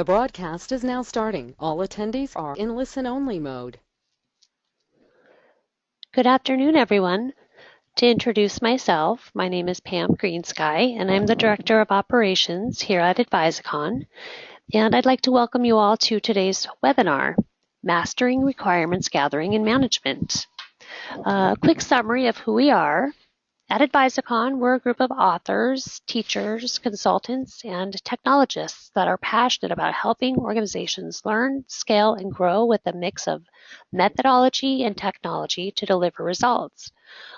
The broadcast is now starting. All attendees are in listen-only mode. Good afternoon, everyone. To introduce myself, my name is Pam Greensky, and I'm the Director of Operations here at Advisicon. And I'd like to welcome you all to today's webinar, Mastering Requirements Gathering and Management. A quick summary of who we are. At Advisicon, we're a group of authors, teachers, consultants, and technologists that are passionate about helping organizations learn, scale, and grow with a mix of methodology and technology to deliver results.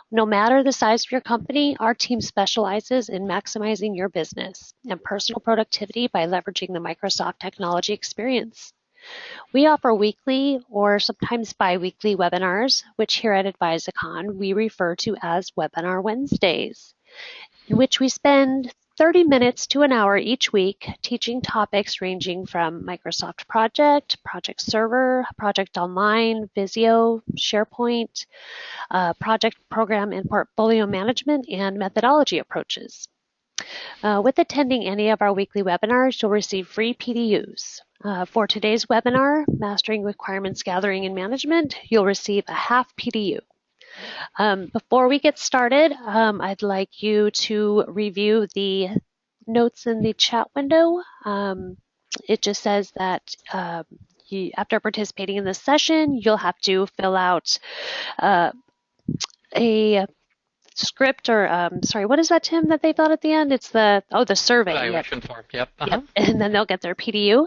No matter the size of your company, our team specializes in maximizing your business and personal productivity by leveraging the Microsoft technology experience. We offer weekly or sometimes bi-weekly webinars, which here at Advisicon we refer to as Webinar Wednesdays, in which we spend 30 minutes to an hour each week teaching topics ranging from Microsoft Project, Project Server, Project Online, Visio, SharePoint, project program and portfolio management, and methodology approaches. With attending any of our weekly webinars, you'll receive free PDUs. For today's webinar, Mastering Requirements Gathering and Management, you'll receive a half PDU. Before we get started, I'd like you to review the notes in the chat window. It just says that after participating in this session, you'll have to fill out a script or sorry, what is that, Tim, that they filled at the end? It's the survey. Evaluation form. Yep. Yep. And then they'll get their PDU.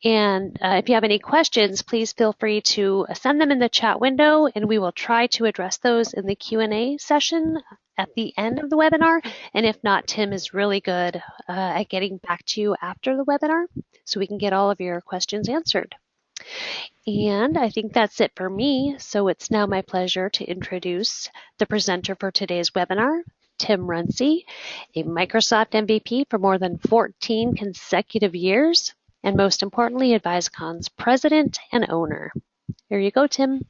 And if you have any questions, please feel free to send them in the chat window, and we will try to address those in the Q&A session at the end of the webinar. And if not, Tim is really good at getting back to you after the webinar so we can get all of your questions answered. And I think that's it for me. So it's now my pleasure to introduce the presenter for today's webinar, Tim Runcie, a Microsoft MVP for more than 14 consecutive years, and most importantly, Advisocon's president and owner. Here you go, Tim.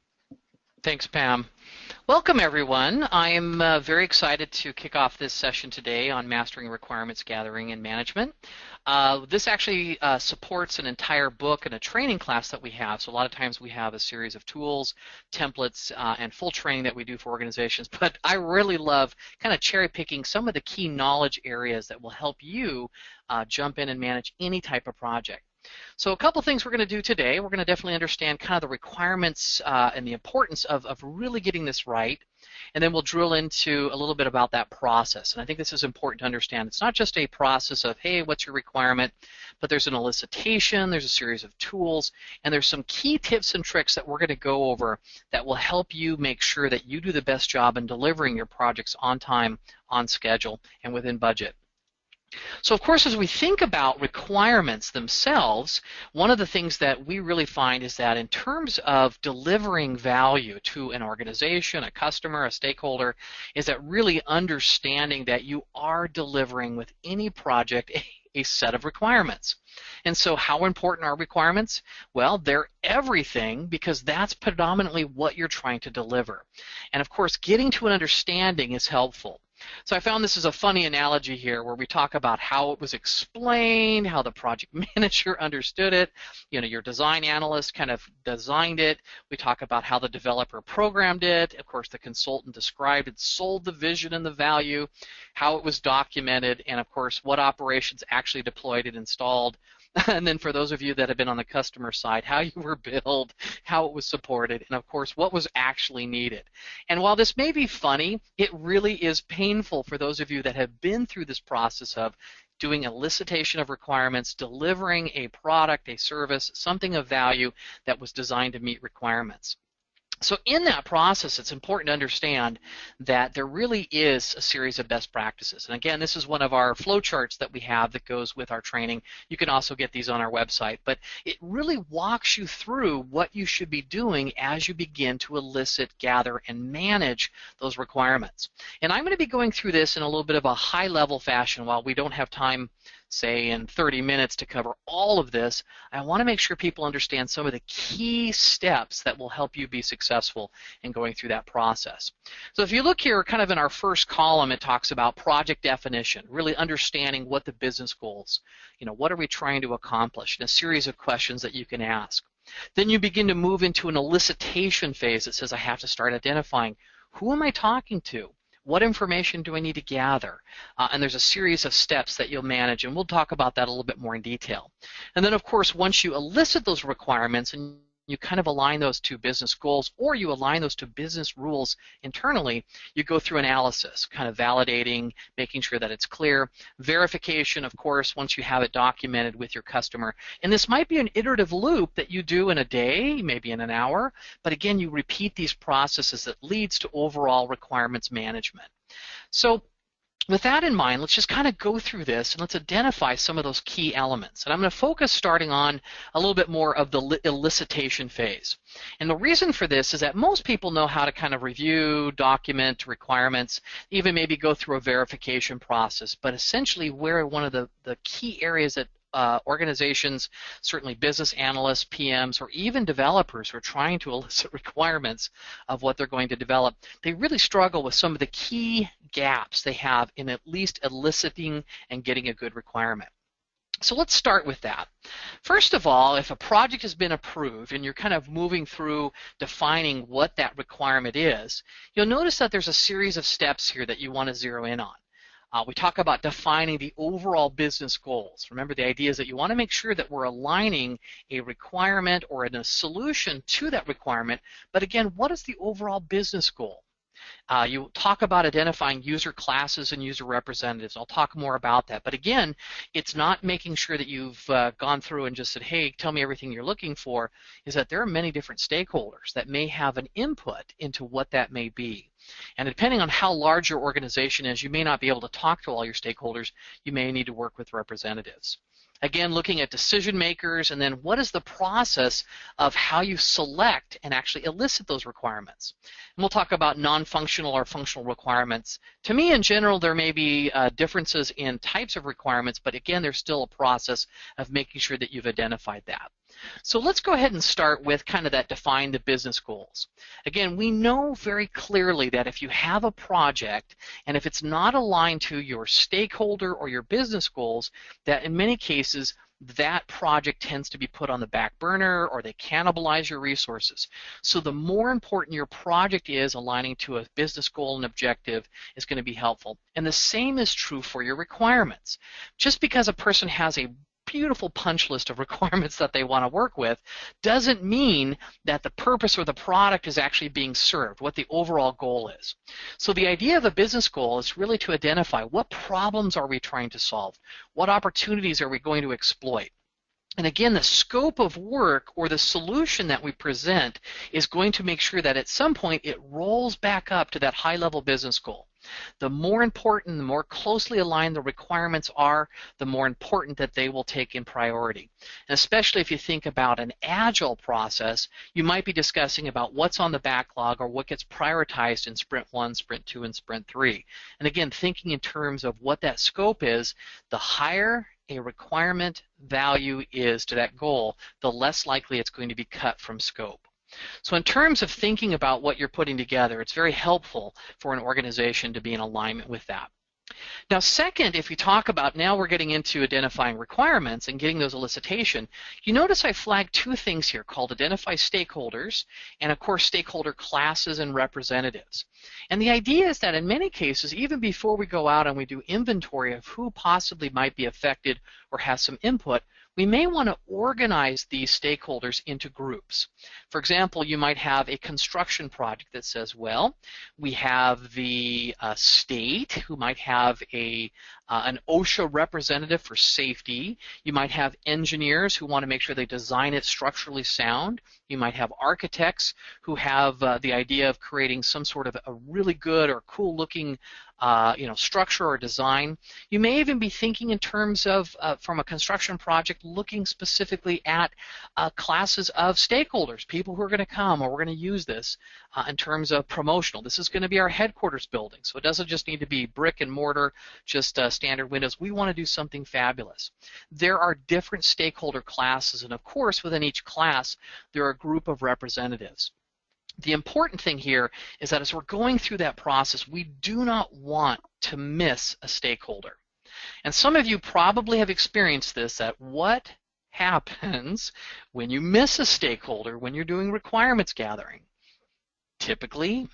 Thanks, Pam. Welcome, everyone. I am very excited to kick off this session today on Mastering Requirements Gathering and Management. This actually supports an entire book and a training class that we have. So a lot of times we have a series of tools, templates, and full training that we do for organizations. But I really love kind of cherry picking some of the key knowledge areas that will help you jump in and manage any type of project. So a couple things we're going to do today. We're going to definitely understand kind of the requirements and the importance of really getting this right. And then we'll drill into a little bit about that process. And I think this is important to understand. It's not just a process of, hey, what's your requirement? But there's an elicitation, there's a series of tools, and there's some key tips and tricks that we're going to go over that will help you make sure that you do the best job in delivering your projects on time, on schedule, and within budget. So of course, as we think about requirements themselves, one of the things that we really find is that in terms of delivering value to an organization, a customer, a stakeholder, is that really understanding that you are delivering with any project a set of requirements. And so how important are requirements? Well, they're everything because that's predominantly what you're trying to deliver. And of course, getting to an understanding is helpful. So I found this is a funny analogy here where we talk about how it was explained, how the project manager understood it, you know, your design analyst kind of designed it. We talk about how the developer programmed it. Of course, the consultant described it, sold the vision and the value, how it was documented, and of course, what operations actually deployed and installed. And then for those of you that have been on the customer side, how you were billed, how it was supported, and of course what was actually needed. And while this may be funny, it really is painful for those of you that have been through this process of doing elicitation of requirements, delivering a product, a service, something of value that was designed to meet requirements. So in that process, it's important to understand that there really is a series of best practices. And again, this is one of our flowcharts that we have that goes with our training. You can also get these on our website. But it really walks you through what you should be doing as you begin to elicit, gather, and manage those requirements. And I'm going to be going through this in a little bit of a high-level fashion. While we don't have time, say, in 30 minutes to cover all of this, I want to make sure people understand some of the key steps that will help you be successful successful in going through that process. So if you look here, kind of in our first column, it talks about project definition, really understanding what the business goals, what are we trying to accomplish, and a series of questions that you can ask. Then you begin to move into an elicitation phase that says I have to start identifying who am I talking to? What information do I need to gather? And there's a series of steps that you'll manage, and we'll talk about that a little bit more in detail. And then, of course, once you elicit those requirements and you kind of align those to business goals, or you align those to business rules internally, you go through analysis, kind of validating, making sure that it's clear. Verification, of course, once you have it documented with your customer. And this might be an iterative loop that you do in a day, maybe in an hour, but again, you repeat these processes that leads to overall requirements management. So with that in mind, let's just kind of go through this and let's identify some of those key elements. And I'm going to focus starting on a little bit more of the elicitation phase. And the reason for this is that most people know how to kind of review, document requirements, even maybe go through a verification process. But essentially, where one of the key areas that organizations, certainly business analysts, PMs, or even developers who are trying to elicit requirements of what they're going to develop, they really struggle with some of the key gaps they have in at least eliciting and getting a good requirement. So let's start with that. First of all, if a project has been approved and you're kind of moving through defining what that requirement is, you'll notice that there's a series of steps here that you want to zero in on. We talk about defining the overall business goals. Remember, the idea is that you want to make sure that we're aligning a requirement or a solution to that requirement, but again, what is the overall business goal? You talk about identifying user classes and user representatives. I'll talk more about that. But again, it's not making sure that you've gone through and just said, hey, tell me everything you're looking for, is that there are many different stakeholders that may have an input into what that may be. And depending on how large your organization is, you may not be able to talk to all your stakeholders. You may need to work with representatives. Again, looking at decision makers, and then what is the process of how you select and actually elicit those requirements. And we'll talk about non-functional or functional requirements. To me, in general, there may be differences in types of requirements, but again, there's still a process of making sure that you've identified that. So let's go ahead and start with kind of that define the business goals. Again, we know very clearly that if you have a project and if it's not aligned to your stakeholder or your business goals, that in many cases that project tends to be put on the back burner or they cannibalize your resources. So the more important your project is aligning to a business goal and objective is going to be helpful. And the same is true for your requirements. Just because a person has a beautiful punch list of requirements that they want to work with doesn't mean that the purpose or the product is actually being served, what the overall goal is. So the idea of a business goal is really to identify what problems are we trying to solve, what opportunities are we going to exploit. And again, the scope of work or the solution that we present is going to make sure that at some point it rolls back up to that high-level business goal. The more important, the more closely aligned the requirements are, the more important that they will take in priority. And especially if you think about an agile process, you might be discussing about what's on the backlog or what gets prioritized in Sprint 1, Sprint 2, and Sprint 3. And again, thinking in terms of what that scope is, the higher a requirement value is to that goal, the less likely it's going to be cut from scope. So in terms of thinking about what you're putting together, it's very helpful for an organization to be in alignment with that. Now second, if you talk about, now we're getting into identifying requirements and getting those elicitation, you notice I flagged two things here called identify stakeholders and of course stakeholder classes and representatives. And the idea is that in many cases, even before we go out and we do inventory of who possibly might be affected or has some input, we may want to organize these stakeholders into groups. For example, you might have a construction project that says, well, we have the state who might have an OSHA representative for safety. You might have engineers who want to make sure they design it structurally sound. You might have architects who have the idea of creating some sort of a really good or cool looking structure or design. You may even be thinking in terms of, from a construction project, looking specifically at classes of stakeholders, people who are going to come or we're going to use this in terms of promotional. This is going to be our headquarters building, so it doesn't just need to be brick and mortar, just standard windows. We want to do something fabulous. There are different stakeholder classes, and of course, within each class, there are a group of representatives. The important thing here is that as we're going through that process, we do not want to miss a stakeholder. And some of you probably have experienced this, that what happens when you miss a stakeholder when you're doing requirements gathering? Typically,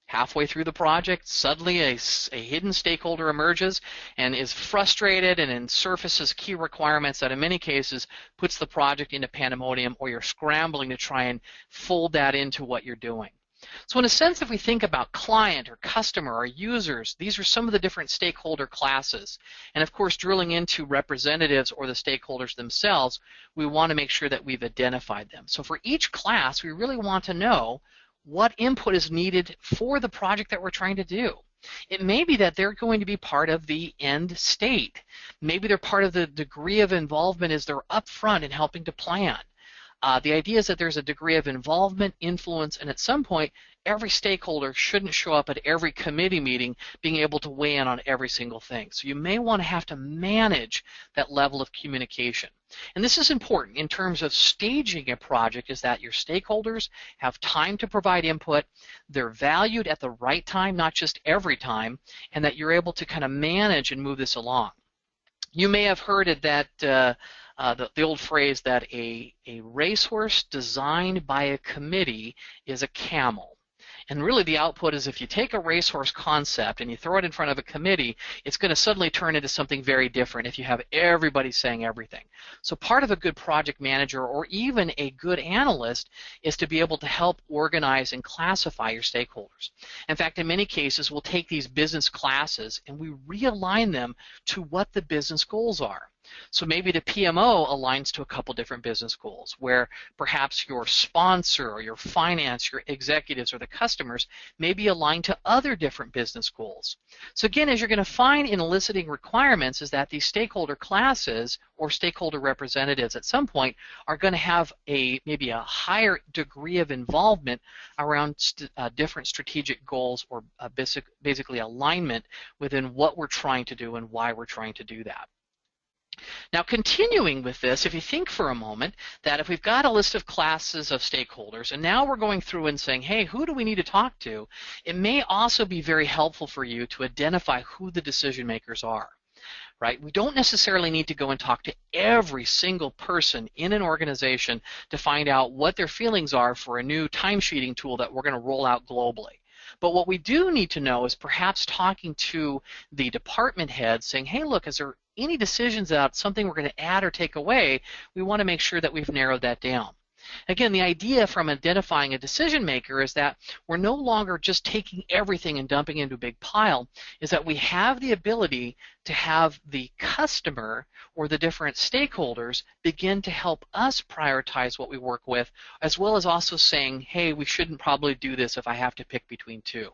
halfway through the project, suddenly a hidden stakeholder emerges and is frustrated and then surfaces key requirements that in many cases puts the project into pandemonium, or you're scrambling to try and fold that into what you're doing. So in a sense, if we think about client or customer or users, these are some of the different stakeholder classes. And of course, drilling into representatives or the stakeholders themselves, we want to make sure that we've identified them. So for each class, we really want to know what input is needed for the project that we're trying to do. It may be that they're going to be part of the end state. Maybe they're part of the degree of involvement as they're upfront in helping to plan. The idea is that there's a degree of involvement, influence, and at some point, every stakeholder shouldn't show up at every committee meeting being able to weigh in on every single thing. So you may want to have to manage that level of communication. And this is important in terms of staging a project, is that your stakeholders have time to provide input, they're valued at the right time, not just every time, and that you're able to kind of manage and move this along. You may have heard it that the old phrase that a racehorse designed by a committee is a camel. And really the output is, if you take a racehorse concept and you throw it in front of a committee, it's going to suddenly turn into something very different if you have everybody saying everything. So part of a good project manager, or even a good analyst, is to be able to help organize and classify your stakeholders. In fact, in many cases, we'll take these business classes and we realign them to what the business goals are. So maybe the PMO aligns to a couple different business goals, where perhaps your sponsor or your finance, your executives, or the customers may be aligned to other different business goals. So again, as you're going to find in eliciting requirements, is that these stakeholder classes or stakeholder representatives at some point are going to have maybe a higher degree of involvement around different strategic goals, or basically alignment within what we're trying to do and why we're trying to do that. Now, continuing with this, if you think for a moment that if we've got a list of classes of stakeholders and now we're going through and saying, hey, who do we need to talk to, it may also be very helpful for you to identify who the decision makers are. Right? We don't necessarily need to go and talk to every single person in an organization to find out what their feelings are for a new timesheeting tool that we're going to roll out globally. But what we do need to know is perhaps talking to the department head saying, hey, look, is there any decisions about something we're going to add or take away? We want to make sure that we've narrowed that down. Again, the idea from identifying a decision maker is that we're no longer just taking everything and dumping into a big pile, is that we have the ability to have the customer or the different stakeholders begin to help us prioritize what we work with, as well as also saying, hey, we shouldn't probably do this if I have to pick between two.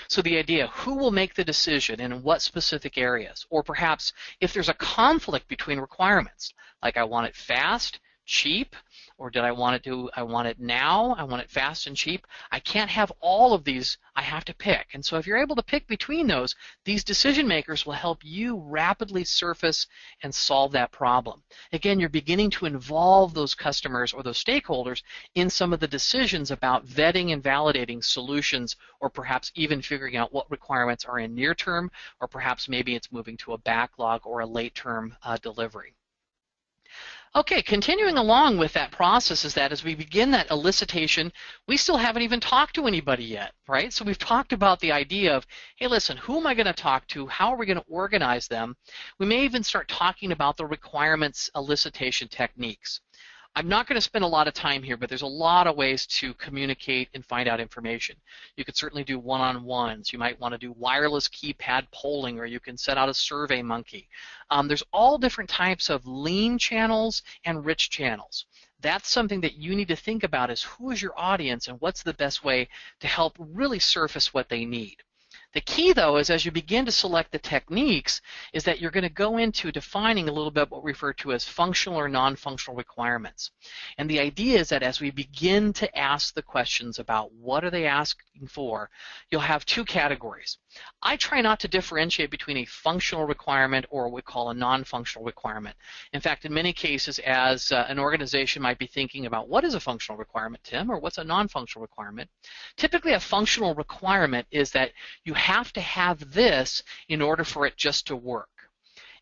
So the idea, who will make the decision and in what specific areas? Or perhaps if there's a conflict between requirements, like I want it fast, cheap, or I want it now, I want it fast and cheap. I can't have all of these, I have to pick. And so if you're able to pick between those, these decision makers will help you rapidly surface and solve that problem. Again, you're beginning to involve those customers or those stakeholders in some of the decisions about vetting and validating solutions, or perhaps even figuring out what requirements are in near term, or perhaps maybe it's moving to a backlog or a late term delivery. Okay, continuing along with that process is that as we begin that elicitation, we still haven't even talked to anybody yet, right? So we've talked about the idea of, hey, listen, who am I going to talk to? How are we going to organize them? We may even start talking about the requirements elicitation techniques. I'm not going to spend a lot of time here, but there's a lot of ways to communicate and find out information. You could certainly do one-on-ones. You might want to do wireless keypad polling, or you can set out a survey monkey. There's all different types of lean channels and rich channels. That's something that you need to think about, is who is your audience and what's the best way to help really surface what they need. The key, though, is as you begin to select the techniques, is that you're going to go into defining a little bit what we refer to as functional or non-functional requirements. And the idea is that as we begin to ask the questions about what are they asking for, you'll have two categories. I try not to differentiate between a functional requirement or what we call a non-functional requirement. In fact, in many cases, as an organization might be thinking about what is a functional requirement, Tim, or what's a non-functional requirement, typically a functional requirement is that you have to have this in order for it just to work.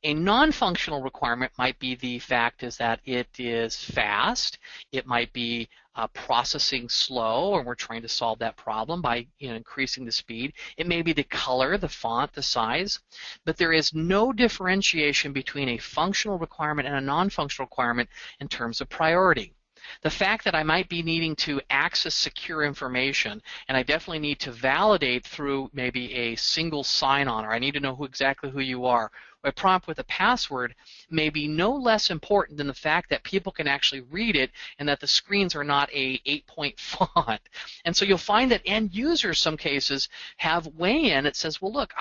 A non-functional requirement might be the fact is that it is fast, it might be processing slow, and we're trying to solve that problem by increasing the speed. It may be the color, the font, the size, but there is no differentiation between a functional requirement and a non-functional requirement in terms of priority. The fact that I might be needing to access secure information, and I definitely need to validate through maybe a single sign-on, or I need to know exactly who you are, or a prompt with a password, may be no less important than the fact that people can actually read it and that the screens are not a 8-point font. And so you'll find that end users, some cases, have weigh-in that says, well, look,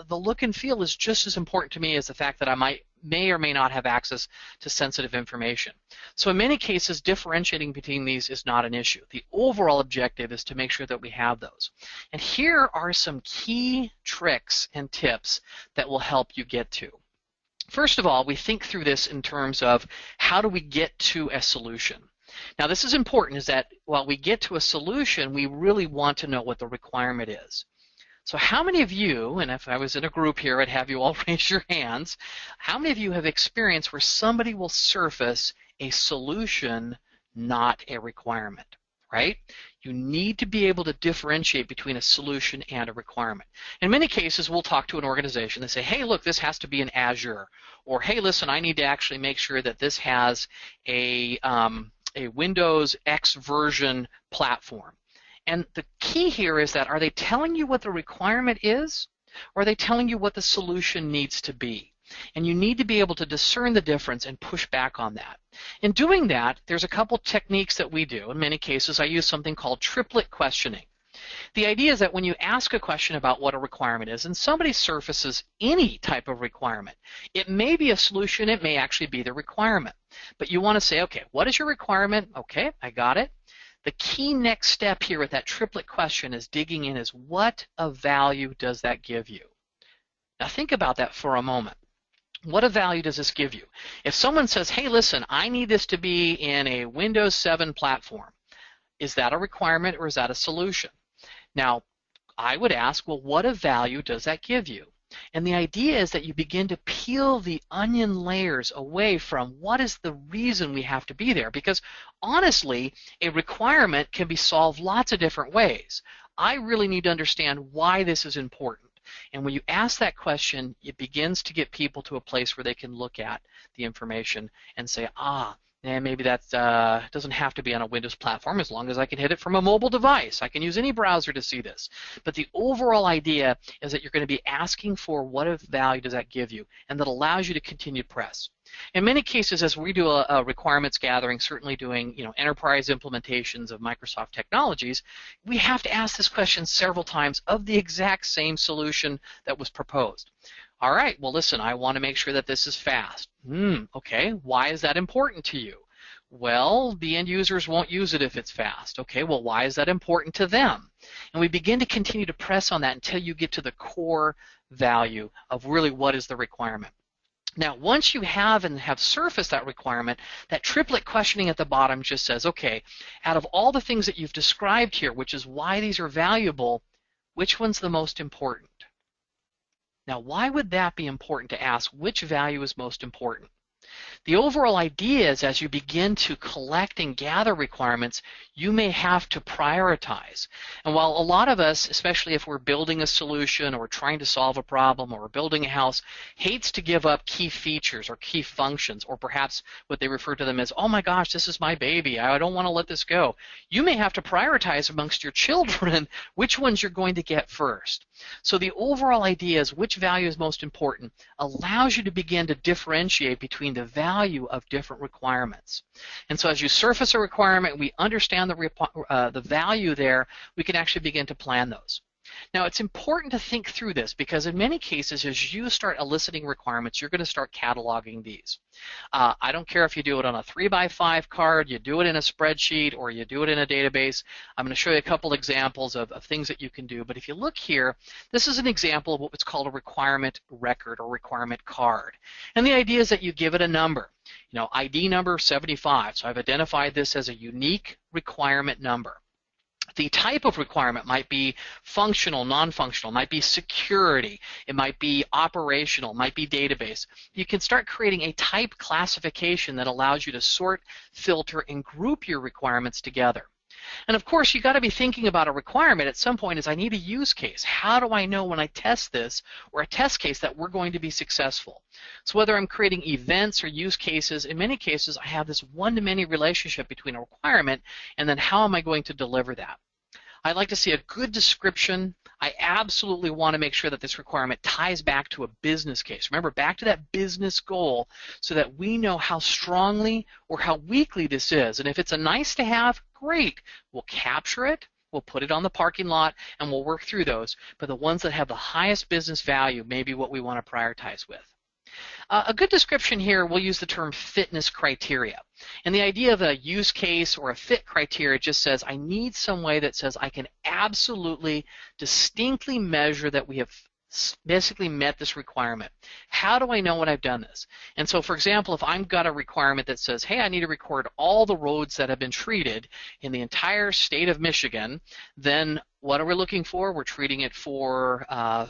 the look and feel is just as important to me as the fact that I may or may not have access to sensitive information. So in many cases, differentiating between these is not an issue. The overall objective is to make sure that we have those. And here are some key tricks and tips that will help you get to. First of all, we think through this in terms of how do we get to a solution. Now this is important, is that while we get to a solution, we really want to know what the requirement is. So how many of you, and if I was in a group here, I'd have you all raise your hands, how many of you have experienced where somebody will surface a solution, not a requirement, right? You need to be able to differentiate between a solution and a requirement. In many cases, we'll talk to an organization and say, hey, look, this has to be in Azure, or hey, listen, I need to actually make sure that this has a Windows X version platform. And the key here is that, are they telling you what the requirement is, or are they telling you what the solution needs to be? And you need to be able to discern the difference and push back on that. In doing that, there's a couple techniques that we do. In many cases, I use something called triplet questioning. The idea is that when you ask a question about what a requirement is, and somebody surfaces any type of requirement, it may be a solution, it may actually be the requirement. But you want to say, okay, what is your requirement? Okay, I got it. The key next step here with that triplet question is digging in is, what of value does that give you? Now think about that for a moment. What of value does this give you? If someone says, hey, listen, I need this to be in a Windows 7 platform, is that a requirement or is that a solution? Now, I would ask, well, what of value does that give you? And the idea is that you begin to peel the onion layers away from what is the reason we have to be there. Because honestly, a requirement can be solved lots of different ways. I really need to understand why this is important. And when you ask that question, it begins to get people to a place where they can look at the information and say, and maybe that doesn't have to be on a Windows platform as long as I can hit it from a mobile device. I can use any browser to see this. But the overall idea is that you're going to be asking for what of value does that give you, and that allows you to continue to press. In many cases, as we do a requirements gathering, certainly doing enterprise implementations of Microsoft technologies, we have to ask this question several times of the exact same solution that was proposed. All right, well, listen, I want to make sure that this is fast. Okay, why is that important to you? Well, the end users won't use it if it's fast. Okay, well, why is that important to them? And we begin to continue to press on that until you get to the core value of really what is the requirement. Now, once you have surfaced that requirement, that triplet questioning at the bottom just says, okay, out of all the things that you've described here, which is why these are valuable, which one's the most important? Now, why would that be important to ask which value is most important? The overall idea is as you begin to collect and gather requirements, you may have to prioritize. And while a lot of us, especially if we're building a solution or trying to solve a problem or we're building a house, hates to give up key features or key functions, or perhaps what they refer to them as, oh my gosh, this is my baby, I don't want to let this go. You may have to prioritize amongst your children which ones you're going to get first. So the overall idea is which value is most important allows you to begin to differentiate between the value of different requirements. And so as you surface a requirement, we understand the value there, we can actually begin to plan those. Now, it's important to think through this because in many cases, as you start eliciting requirements, you're going to start cataloging these. I don't care if you do it on a 3x5 card, you do it in a spreadsheet, or you do it in a database. I'm going to show you a couple examples of things that you can do. But if you look here, this is an example of what's called a requirement record or requirement card. And the idea is that you give it a number. You know, ID number 75. So I've identified this as a unique requirement number. The type of requirement might be functional, non-functional, might be security, it might be operational, might be database. You can start creating a type classification that allows you to sort, filter, and group your requirements together. And of course, you got to be thinking about a requirement at some point is I need a use case. How do I know when I test this or a test case that we're going to be successful? So whether I'm creating events or use cases, in many cases I have this one-to-many relationship between a requirement and then how am I going to deliver that? I like to see a good description. I absolutely want to make sure that this requirement ties back to a business case. Remember, back to that business goal so that we know how strongly or how weakly this is. And if it's a nice to have, great. We'll capture it, we'll put it on the parking lot, and we'll work through those. But the ones that have the highest business value may be what we want to prioritize with. A good description here, we'll use the term fitness criteria. And the idea of a use case or a fit criteria just says I need some way that says I can absolutely distinctly measure that we have basically met this requirement. How do I know when I've done this? And so, for example, if I've got a requirement that says, hey, I need to record all the roads that have been treated in the entire state of Michigan, then what are we looking for? We're treating it for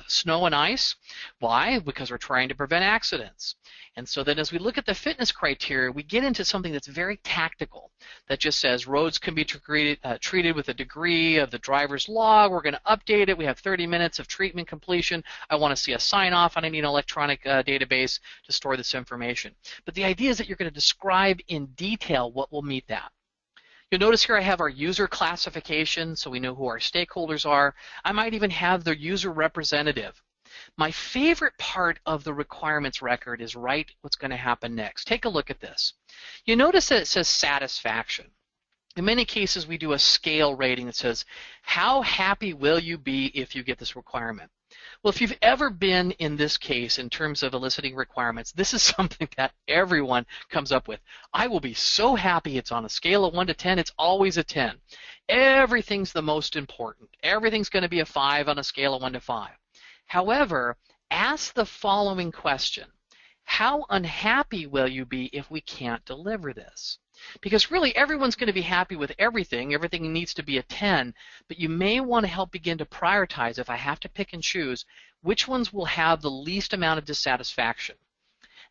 snow and ice. Why? Because we're trying to prevent accidents. And so then as we look at the fitness criteria, we get into something that's very tactical that just says roads can be treated with a degree of the driver's log. We're going to update it. We have 30 minutes of treatment completion. I want to see a sign-off, and I need an electronic database to store this information. But the idea is that you're going to describe in detail what will meet that. You'll notice here I have our user classification, so we know who our stakeholders are. I might even have the user representative. My favorite part of the requirements record is right what's going to happen next. Take a look at this. You notice that it says satisfaction. In many cases, we do a scale rating that says, how happy will you be if you get this requirement? Well, if you've ever been in this case in terms of eliciting requirements, this is something that everyone comes up with. I will be so happy. It's on a scale of 1 to 10. It's always a 10. Everything's the most important. Everything's going to be a 5 on a scale of 1 to 5. However, ask the following question. How unhappy will you be if we can't deliver this? Because really everyone's going to be happy with everything. Everything needs to be a 10, but you may want to help begin to prioritize, if I have to pick and choose, which ones will have the least amount of dissatisfaction.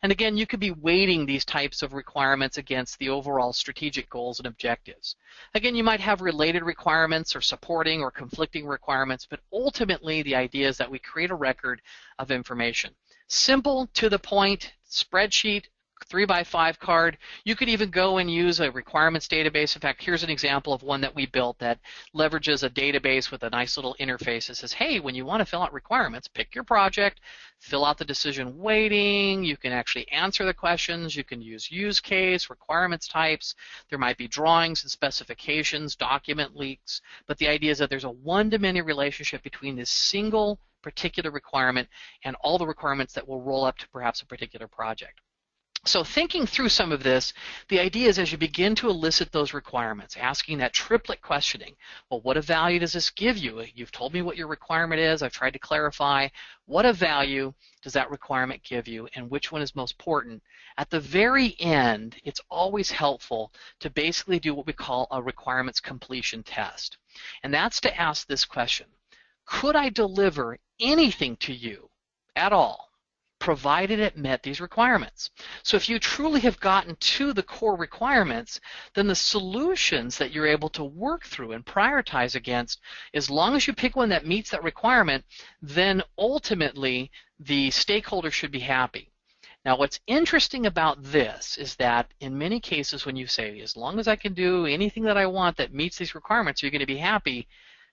And again, you could be weighting these types of requirements against the overall strategic goals and objectives. Again, you might have related requirements or supporting or conflicting requirements, but ultimately the idea is that we create a record of information. Simple, to the point, spreadsheet, 3x5 card. You could even go and use a requirements database. In fact, here's an example of one that we built that leverages a database with a nice little interface that says, hey, when you want to fill out requirements, pick your project, fill out the decision weighting, you can actually answer the questions, you can use use case, requirements types, there might be drawings and specifications, document leaks, but the idea is that there's a one-to-many relationship between this single particular requirement and all the requirements that will roll up to perhaps a particular project. So thinking through some of this, the idea is as you begin to elicit those requirements, asking that triplet questioning, well, what a value does this give you? You've told me what your requirement is. I've tried to clarify. What a value does that requirement give you, and which one is most important? At the very end, it's always helpful to basically do what we call a requirements completion test. And that's to ask this question. Could I deliver anything to you at all, provided it met these requirements? So if you truly have gotten to the core requirements, then the solutions that you're able to work through and prioritize against, as long as you pick one that meets that requirement, then ultimately the stakeholder should be happy. Now what's interesting about this is that in many cases when you say, as long as I can do anything that I want that meets these requirements, you're going to be happy,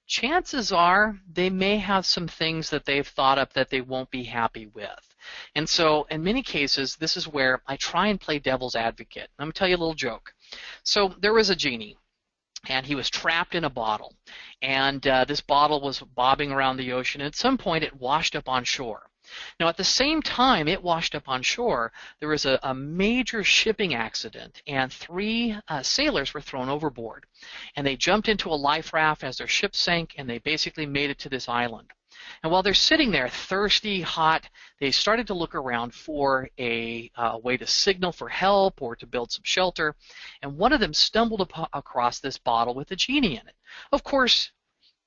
chances are they may have some things that they've thought up that they won't be happy with. And so in many cases, this is where I try and play devil's advocate. I'm going to tell you a little joke. So there was a genie, and he was trapped in a bottle. And this bottle was bobbing around the ocean. At some point, it washed up on shore. Now, at the same time it washed up on shore, there was a major shipping accident, and 3 sailors were thrown overboard. And they jumped into a life raft as their ship sank, and they basically made it to this island. And while they're sitting there, thirsty, hot, they started to look around for a way to signal for help or to build some shelter. And one of them stumbled across this bottle with a genie in it. Of course,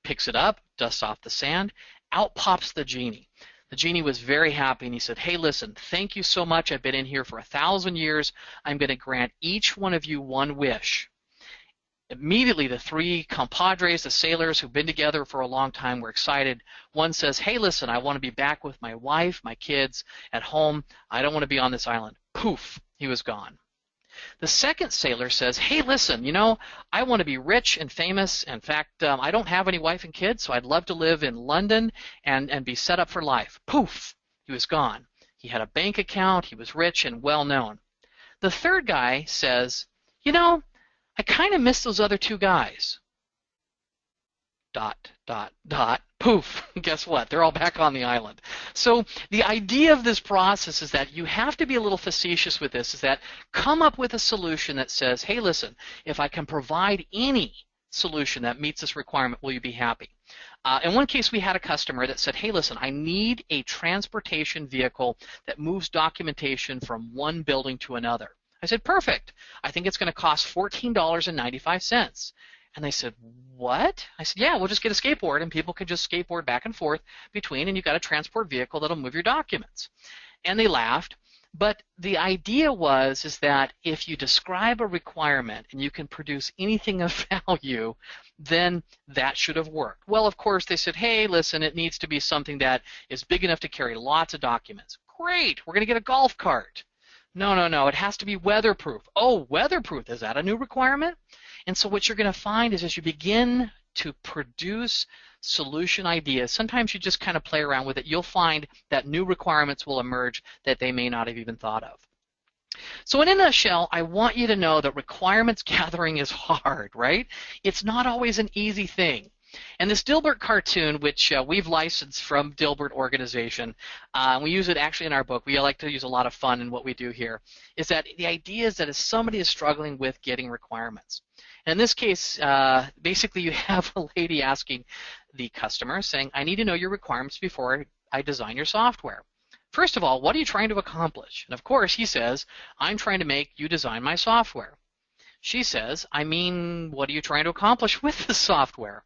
picks it up, dusts off the sand, out pops the genie. The genie was very happy, and he said, "Hey, listen, thank you so much. I've been in here for 1,000 years. I'm going to grant each one of you one wish." Immediately, the 3 compadres, the sailors who've been together for a long time, were excited. One says, "Hey, listen, I want to be back with my wife, my kids, at home. I don't want to be on this island." Poof, he was gone. The second sailor says, "Hey, listen, I want to be rich and famous. In fact, I don't have any wife and kids, so I'd love to live in London and be set up for life." Poof, he was gone. He had a bank account, he was rich and well known. The third guy says, "I kind of miss those other 2 guys. ... Poof, guess what? They're all back on the island. So the idea of this process is that you have to be a little facetious with this, is that come up with a solution that says, "Hey, listen, if I can provide any solution that meets this requirement, will you be happy?" In one case, we had a customer that said, "Hey, listen, I need a transportation vehicle that moves documentation from one building to another." I said, "Perfect. I think it's going to cost $14.95. And they said, "What?" I said, "Yeah, we'll just get a skateboard, and people can just skateboard back and forth between, and you've got a transport vehicle that'll move your documents." And they laughed. But the idea is that if you describe a requirement and you can produce anything of value, then that should have worked. Well, of course, they said, "Hey, listen, it needs to be something that is big enough to carry lots of documents." Great, we're going to get a golf cart. No, it has to be weatherproof. Oh, weatherproof, is that a new requirement? And so what you're going to find is as you begin to produce solution ideas, sometimes you just kind of play around with it, you'll find that new requirements will emerge that they may not have even thought of. So in a nutshell, I want you to know that requirements gathering is hard, right? It's not always an easy thing. And this Dilbert cartoon, which we've licensed from Dilbert organization, we use it actually in our book. We like to use a lot of fun in what we do here, is that the idea is that if somebody is struggling with getting requirements, and in this case, basically you have a lady asking the customer, saying, "I need to know your requirements before I design your software. First of all, what are you trying to accomplish?" And of course, he says, "I'm trying to make you design my software." She says, "I mean, what are you trying to accomplish with the software?"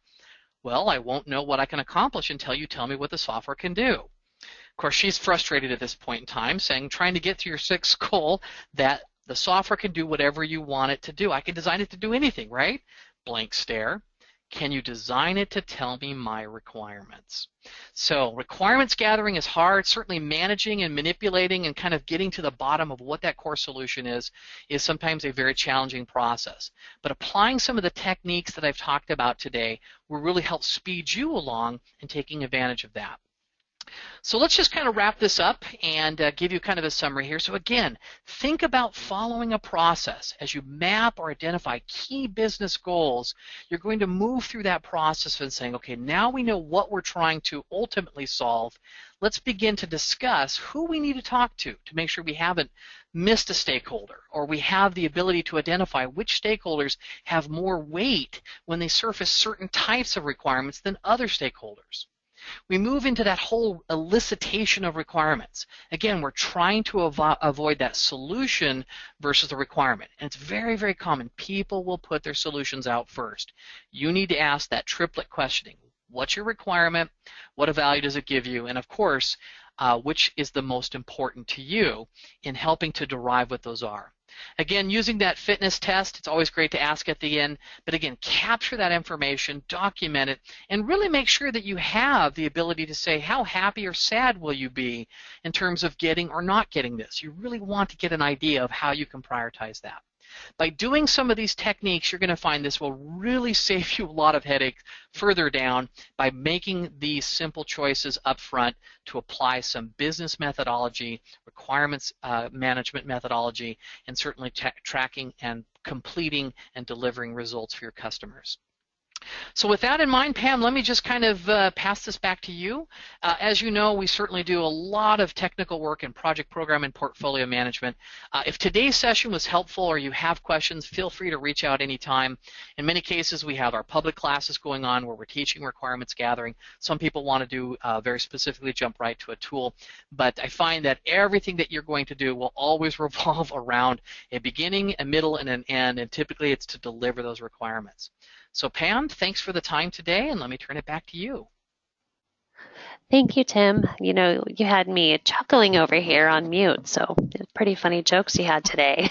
"Well, I won't know what I can accomplish until you tell me what the software can do." Of course, she's frustrated at this point in time, saying, trying to get to your 6th goal, that the software can do whatever you want it to do. I can design it to do anything, right? Blank stare. Can you design it to tell me my requirements? So requirements gathering is hard. Certainly managing and manipulating and kind of getting to the bottom of what that core solution is sometimes a very challenging process. But applying some of the techniques that I've talked about today will really help speed you along in taking advantage of that. So let's just kind of wrap this up and give you kind of a summary here. So again, think about following a process. As you map or identify key business goals, you're going to move through that process and saying, okay, now we know what we're trying to ultimately solve. Let's begin to discuss who we need to talk to make sure we haven't missed a stakeholder, or we have the ability to identify which stakeholders have more weight when they surface certain types of requirements than other stakeholders. We move into that whole elicitation of requirements. Again, we're trying to avoid that solution versus the requirement. And it's very, very common. People will put their solutions out first. You need to ask that triplet questioning. What's your requirement? What value does it give you? And of course, which is the most important to you in helping to derive what those are. Again, using that fitness test, it's always great to ask at the end, but again, capture that information, document it, and really make sure that you have the ability to say how happy or sad will you be in terms of getting or not getting this. You really want to get an idea of how you can prioritize that. By doing some of these techniques, you're going to find this will really save you a lot of headache further down by making these simple choices up front to apply some business methodology, requirements management methodology, and certainly tracking and completing and delivering results for your customers. So with that in mind, Pam, let me just kind of pass this back to you. As you know, we certainly do a lot of technical work in project program and portfolio management. If today's session was helpful or you have questions, feel free to reach out anytime. In many cases, we have our public classes going on where we're teaching requirements gathering. Some people want to do very specifically jump right to a tool, but I find that everything that you're going to do will always revolve around a beginning, a middle, and an end, and typically it's to deliver those requirements. So Pam, thanks for the time today, and let me turn it back to you. Thank you, Tim. You know, you had me chuckling over here on mute, so pretty funny jokes you had today.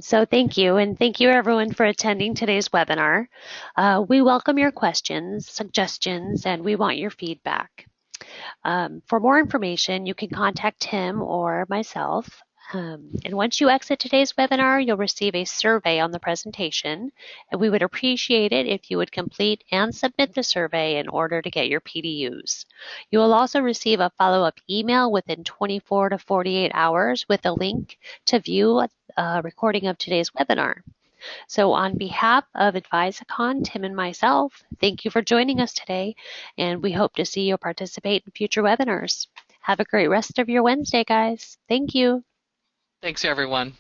So thank you, and thank you everyone for attending today's webinar. We welcome your questions, suggestions, and we want your feedback. For more information, you can contact Tim or myself. And once you exit today's webinar, you'll receive a survey on the presentation, and we would appreciate it if you would complete and submit the survey in order to get your PDUs. You will also receive a follow-up email within 24 to 48 hours with a link to view a recording of today's webinar. So on behalf of Advisacon, Tim and myself, thank you for joining us today, and we hope to see you participate in future webinars. Have a great rest of your Wednesday, guys. Thank you. Thanks, everyone.